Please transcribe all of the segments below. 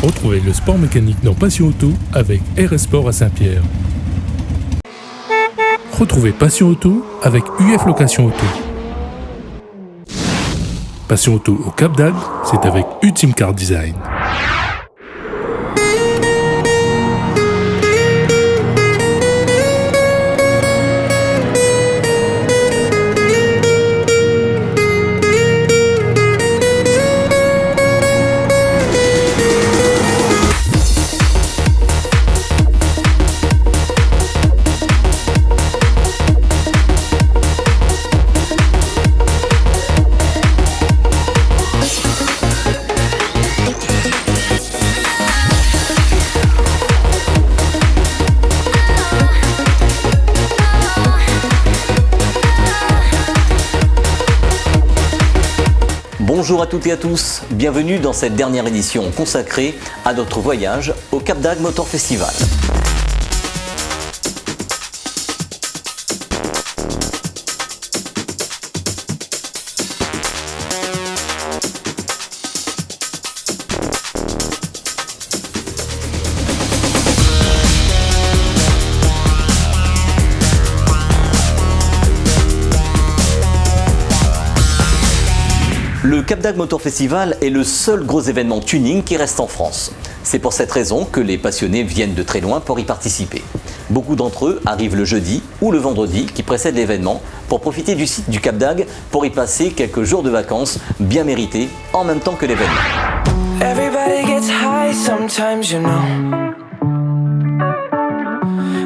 Retrouvez le sport mécanique dans Passion Auto avec RS Sport à Saint-Pierre. Retrouvez Passion Auto avec UF Location Auto. Passion Auto au Cap d'Agde, c'est avec Ultime Car Design. Bonjour à toutes et à tous, bienvenue dans cette dernière édition consacrée à notre voyage au Cap d'Agde Motor Festival. Le Cap d'Agde Motor Festival est le seul gros événement tuning qui reste en France. C'est pour cette raison que les passionnés viennent de très loin pour y participer. Beaucoup d'entre eux arrivent le jeudi ou le vendredi qui précède l'événement pour profiter du site du Cap d'Agde pour y passer quelques jours de vacances bien mérités en même temps que l'événement. Everybody gets high sometimes, you know.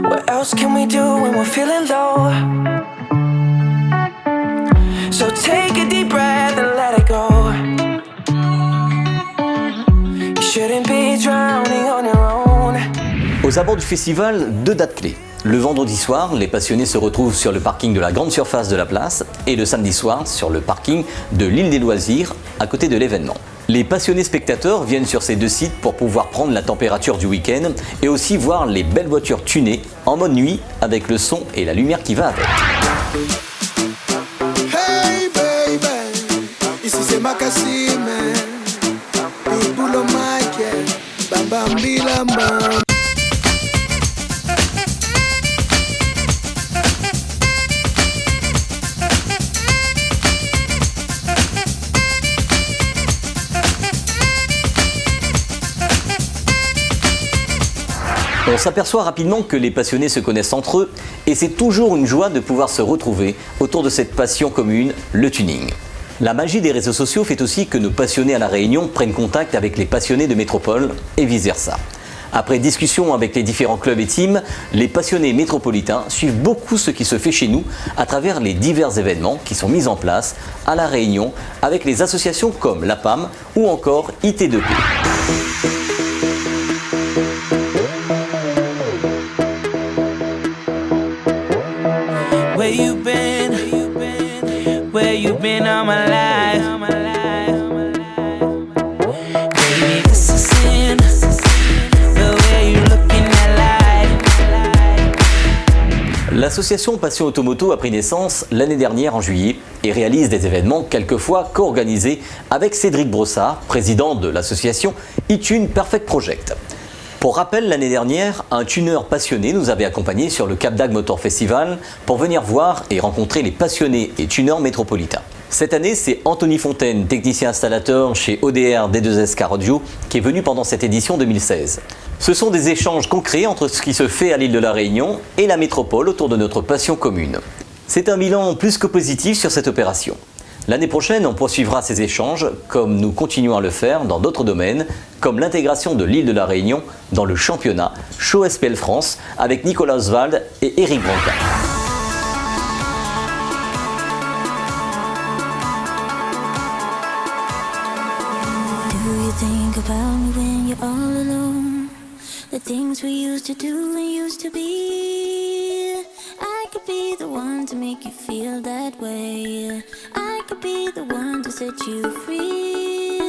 What else can we do when we're feeling low? So take a deep breath and let it go. You shouldn't be drowning on your own. Aux abords du festival, deux dates clés. Le vendredi soir, les passionnés se retrouvent sur le parking de la grande surface de la place et le samedi soir sur le parking de l'île des loisirs à côté de l'événement. Les passionnés spectateurs viennent sur ces deux sites pour pouvoir prendre la température du week-end et aussi voir les belles voitures tunées en mode nuit avec le son et la lumière qui va avec. On s'aperçoit rapidement que les passionnés se connaissent entre eux et c'est toujours une joie de pouvoir se retrouver autour de cette passion commune, le tuning. La magie des réseaux sociaux fait aussi que nos passionnés à La Réunion prennent contact avec les passionnés de métropole et vice-versa. Après discussion avec les différents clubs et teams, les passionnés métropolitains suivent beaucoup ce qui se fait chez nous à travers les divers événements qui sont mis en place à La Réunion avec les associations comme la PAM ou encore IT2P. Where you been? Where you been all my life? Baby, this is sin. The way you looking at life. L'association Passion Automoto a pris naissance l'année dernière en juillet et réalise des événements quelquefois co-organisés avec Cédric Brossard, président de l'association iTune Perfect Project. Pour rappel, l'année dernière, un tuner passionné nous avait accompagnés sur le Cap d'Agde Motor Festival pour venir voir et rencontrer les passionnés et tuners métropolitains. Cette année, c'est Anthony Fontaine, technicien installateur chez ODR D2S Car Audio, qui est venu pendant cette édition 2016. Ce sont des échanges concrets entre ce qui se fait à l'île de la Réunion et la métropole autour de notre passion commune. C'est un bilan plus que positif sur cette opération. L'année prochaine, on poursuivra ces échanges comme nous continuons à le faire dans d'autres domaines, comme l'intégration de l'île de la Réunion dans le championnat Show SPL France avec Nicolas Oswald et Eric Branca. Do you think about me when you're all alone? The things we used to do and used to be. I could be the one to make you feel that way. I could be the one to set you free.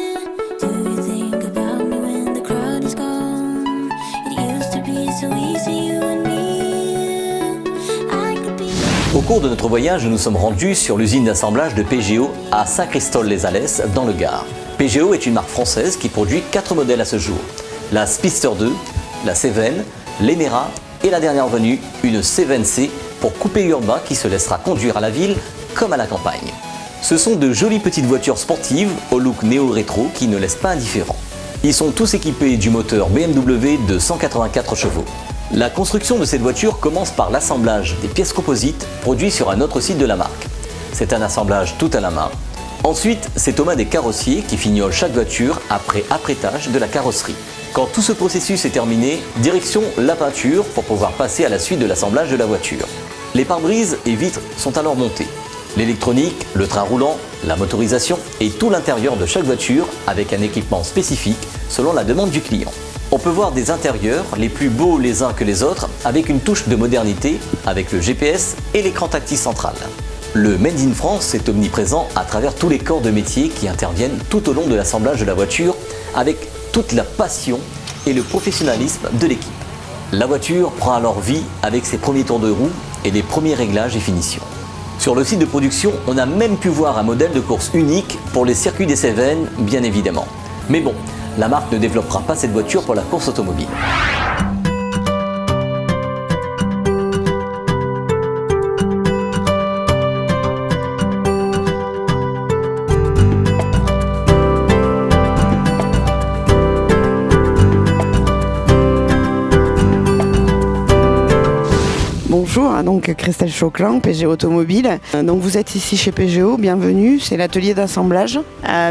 Do you think about me when the crowd is gone? It used to be so easy, you and me. I could be. Au cours de notre voyage, nous nous sommes rendus sur l'usine d'assemblage de PGO à Saint-Christol-les-Alès, dans le Gard. PGO est une marque française qui produit 4 modèles à ce jour. la Speedster 2, la Cévennes, l'Emera et la dernière venue, une Cévennes C pour coupé urbain qui se laissera conduire à la ville comme à la campagne. Ce sont de jolies petites voitures sportives au look néo-rétro qui ne laissent pas indifférent. Ils sont tous équipés du moteur BMW de 184 chevaux. La construction de cette voiture commence par l'assemblage des pièces composites produites sur un autre site de la marque. C'est un assemblage tout à la main. Ensuite, c'est Thomas des carrossiers qui fignole chaque voiture après apprêtage de la carrosserie. Quand tout ce processus est terminé, direction la peinture pour pouvoir passer à la suite de l'assemblage de la voiture. Les pare-brises et vitres sont alors montés. L'électronique, le train roulant, la motorisation et tout l'intérieur de chaque voiture avec un équipement spécifique selon la demande du client. On peut voir des intérieurs les plus beaux les uns que les autres avec une touche de modernité avec le GPS et l'écran tactile central. Le Made in France est omniprésent à travers tous les corps de métier qui interviennent tout au long de l'assemblage de la voiture avec toute la passion et le professionnalisme de l'équipe. La voiture prend alors vie avec ses premiers tours de roue et les premiers réglages et finitions. Sur le site de production, on a même pu voir un modèle de course unique pour les circuits des Cévennes, bien évidemment. Mais bon, la marque ne développera pas cette voiture pour la course automobile. Bonjour, donc Christelle Chauclin, PGO Automobile. Donc vous êtes ici chez PGO, bienvenue, c'est l'atelier d'assemblage.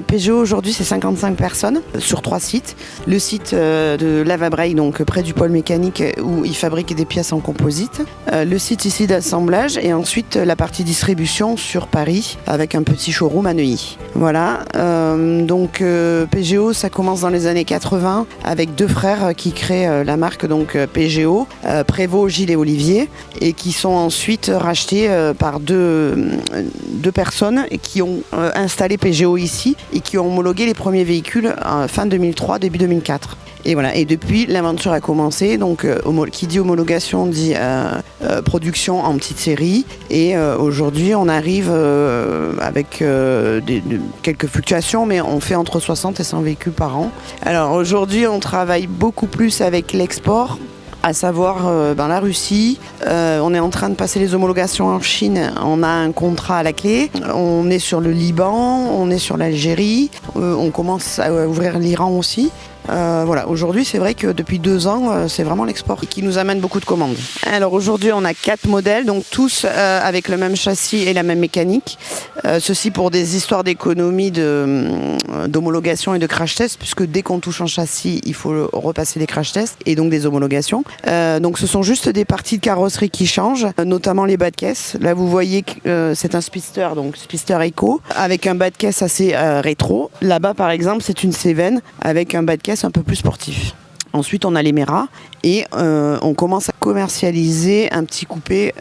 PGO aujourd'hui c'est 55 personnes sur 3 sites. Le site de Lavabraille, donc près du pôle mécanique où ils fabriquent des pièces en composite. Le site ici d'assemblage et ensuite la partie distribution sur Paris avec un petit showroom à Neuilly. Voilà, donc PGO ça commence dans les années 80 avec 2 frères qui créent la marque donc PGO, Prévost, Gilles et Olivier, et qui sont ensuite rachetés par deux personnes qui ont installé PGO ici et qui ont homologué les premiers véhicules fin 2003, début 2004. Et voilà, et depuis l'aventure a commencé, donc qui dit homologation dit production en petite série, et aujourd'hui on arrive avec quelques fluctuations, mais on fait entre 60 et 100 véhicules par an. Alors aujourd'hui on travaille beaucoup plus avec l'export, à savoir la Russie. On est en train de passer les homologations en Chine, on a un contrat à la clé. On est sur le Liban, on est sur l'Algérie, on commence à ouvrir l'Iran aussi. Voilà, aujourd'hui c'est vrai que depuis 2 ans c'est vraiment l'export qui nous amène beaucoup de commandes. Alors aujourd'hui on a 4 modèles, donc tous avec le même châssis et la même mécanique. Ceci pour des histoires d'économie d'homologation et de crash test, puisque dès qu'on touche un châssis il faut repasser des crash tests et donc des homologations. Donc ce sont juste des parties de carrosserie qui changent, notamment les bas de caisse. Là vous voyez que c'est un Speedster, donc Speedster Eco, avec un bas de caisse assez rétro. Là-bas par exemple c'est une Cévennes avec un bas de caisse un peu plus sportif. Ensuite on a l'Emera et on commence à commercialiser un petit coupé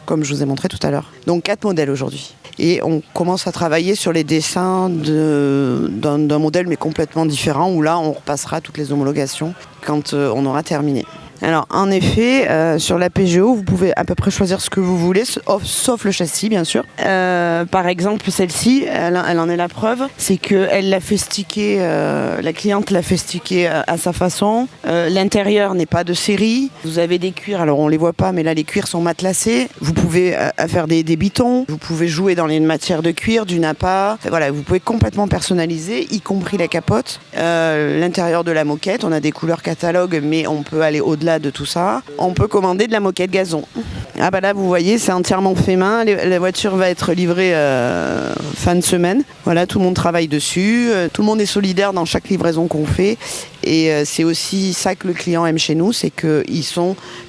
comme je vous ai montré tout à l'heure. Donc 4 modèles aujourd'hui. Et on commence à travailler sur les dessins d'un modèle mais complètement différent, où là on repassera toutes les homologations quand on aura terminé. Alors en effet, sur la PGO, vous pouvez à peu près choisir ce que vous voulez, sauf le châssis bien sûr. Par exemple, celle-ci, elle en est la preuve, c'est qu'elle l'a fait sticker, la cliente l'a fait sticker à sa façon. L'intérieur n'est pas de série. Vous avez des cuirs, alors on les voit pas, mais là les cuirs sont matelassés. Vous pouvez faire des bitons, vous pouvez jouer dans les matières de cuir, du nappa. Voilà, vous pouvez complètement personnaliser, y compris la capote. L'intérieur de la moquette, on a des couleurs catalogue, mais on peut aller au-delà de tout ça. On peut commander de la moquette gazon. Ah bah là vous voyez c'est entièrement fait main, la voiture va être livrée fin de semaine. Voilà, tout le monde travaille dessus, tout le monde est solidaire dans chaque livraison qu'on fait, et c'est aussi ça que le client aime chez nous, c'est que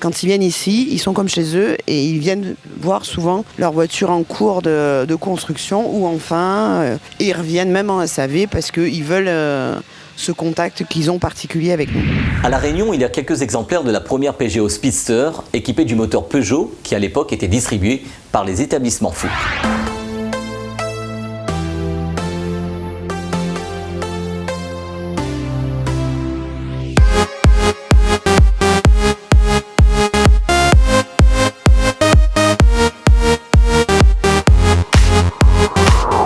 quand ils viennent ici, ils sont comme chez eux et ils viennent voir souvent leur voiture en cours de construction ou enfin et ils reviennent même en SAV parce qu'ils veulent ce contact qu'ils ont particulier avec nous. À La Réunion, il y a quelques exemplaires de la première PGO Speedster équipée du moteur Peugeot qui à l'époque était distribué par les établissements Fouque.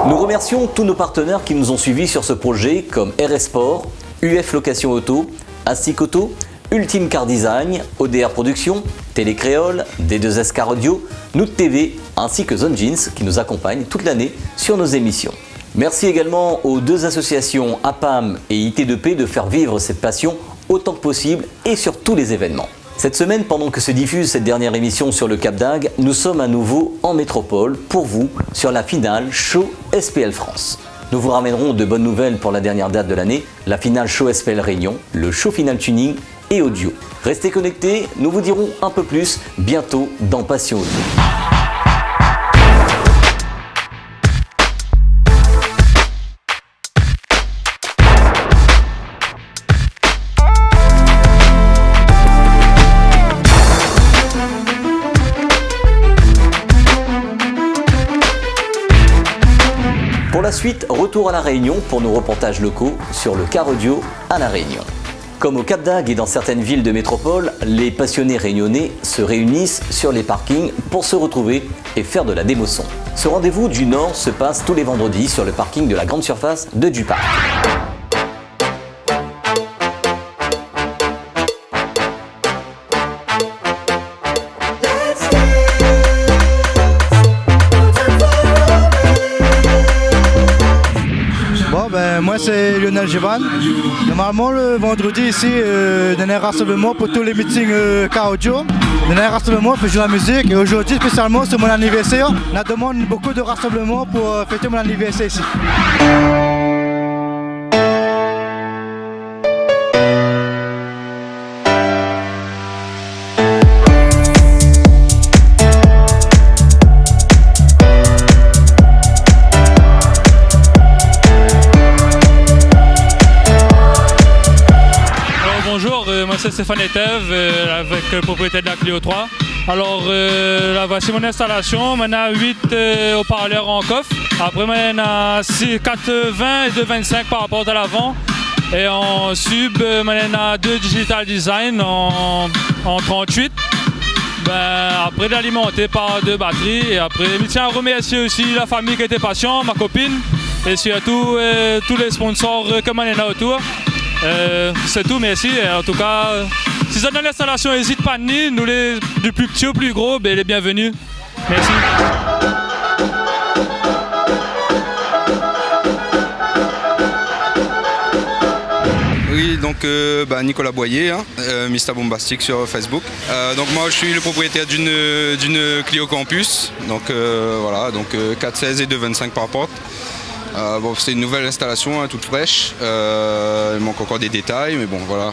Nous remercions tous nos partenaires qui nous ont suivis sur ce projet comme RS Sport, UF Location Auto, Astic Auto, Ultime Car Design, ODR Productions, Télécréole, D2S Car Audio, Noot TV ainsi que Zone Jeans qui nous accompagnent toute l'année sur nos émissions. Merci également aux deux associations APAM et IT2P de faire vivre cette passion autant que possible et sur tous les événements. Cette semaine, pendant que se diffuse cette dernière émission sur le Cap d'Agde, nous sommes à nouveau en métropole pour vous sur la finale Show SPL France. Nous vous ramènerons de bonnes nouvelles pour la dernière date de l'année, la finale Show SPL Réunion, le Show Final Tuning et Audio. Restez connectés, nous vous dirons un peu plus bientôt dans Passion Auto. Pour la suite, retour à La Réunion pour nos reportages locaux sur le car audio à La Réunion. Comme au Cap d'Agde et dans certaines villes de métropole, les passionnés réunionnais se réunissent sur les parkings pour se retrouver et faire de la démo-son. Ce rendez-vous du Nord se passe tous les vendredis sur le parking de la grande surface de Duparc. Moi c'est Lionel Givan. Normalement le vendredi ici, il y a un rassemblement pour tous les meetings car audio. Il y a un rassemblement pour jouer la musique et aujourd'hui spécialement c'est mon anniversaire. On demande beaucoup de rassemblements pour fêter mon anniversaire ici. Moi c'est Stéphane Etève avec le propriétaire de la Clio 3. Alors là voici mon installation. Maintenant 8 haut-parleurs en coffre. Après maintenant 4,20 et 2,25 par rapport à l'avant. Et en sub maintenant 2 digital design en 38. Après d'alimenté par 2 batteries. Et après je tiens à remercier aussi la famille qui était patient, ma copine. Et surtout tous les sponsors que on a autour. C'est tout, merci. En tout cas, si vous êtes dans l'installation, n'hésitez pas à venir. Nous, du plus petit au plus gros, les bienvenus. Merci. Oui, donc Nicolas Boyer, Mr Bombastic sur Facebook. Donc moi je suis le propriétaire d'une Clio Campus. Donc voilà, donc 4,16 et 2,25 par porte. C'est une nouvelle installation toute fraîche, il manque encore des détails mais bon voilà,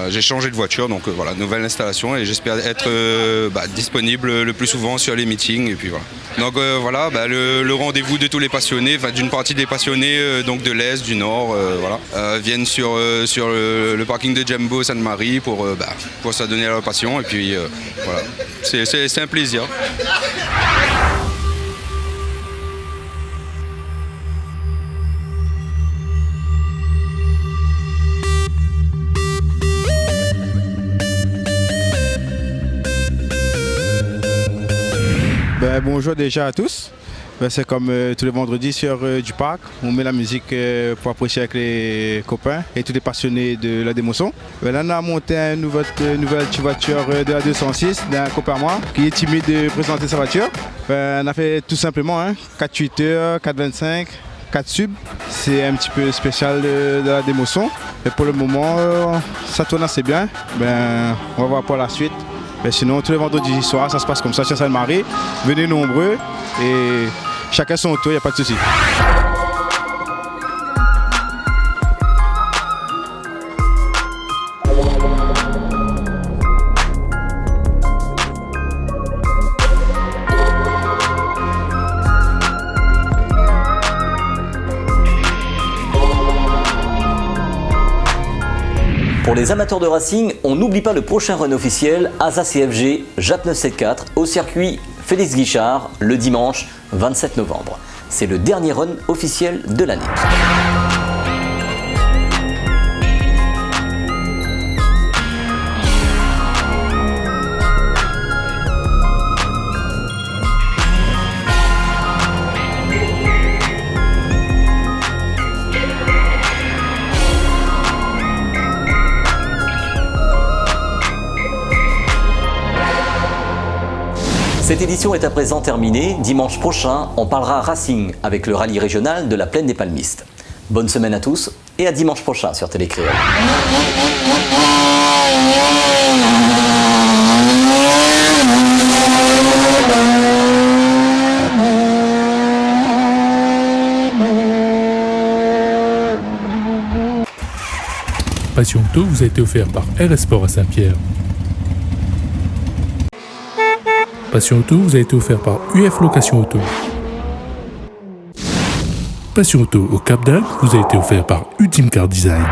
j'ai changé de voiture donc voilà, nouvelle installation et j'espère être disponible le plus souvent sur les meetings et puis voilà. Donc voilà, le rendez-vous de tous les passionnés, d'une partie des passionnés donc de l'Est, du Nord, viennent sur le parking de Jumbo Sainte-Marie pour s'adonner à leur passion et puis voilà, c'est un plaisir. Bonjour déjà à tous. C'est comme tous les vendredis sur Duparc. On met la musique pour apprécier avec les copains et tous les passionnés de la démo-son. Là, on a monté une nouvelle petite voiture de la 206 d'un copain à moi qui est timide de présenter sa voiture. On a fait tout simplement 4,8 heures, 4,25, 4 subs. C'est un petit peu spécial de la démo-son. Et pour le moment, ça tourne assez bien. On va voir pour la suite. Mais sinon, tous les vendredis soirs, ça se passe comme ça sur Sainte-Marie. Venez nombreux et chacun son tour, il n'y a pas de souci. Pour les amateurs de racing, on n'oublie pas le prochain run officiel ASA CFG JAP 974 au circuit Félix Guichard le dimanche 27 novembre. C'est le dernier run officiel de l'année. Cette édition est à présent terminée. Dimanche prochain, on parlera Racing avec le rallye régional de la Plaine des Palmistes. Bonne semaine à tous et à dimanche prochain sur Télé Créole. Passion Auto vous a été offert par RS Sport à Saint-Pierre. Passion Auto vous a été offert par UF Location Auto. Passion Auto au Cap d'Agde vous a été offert par Ultime Car Design.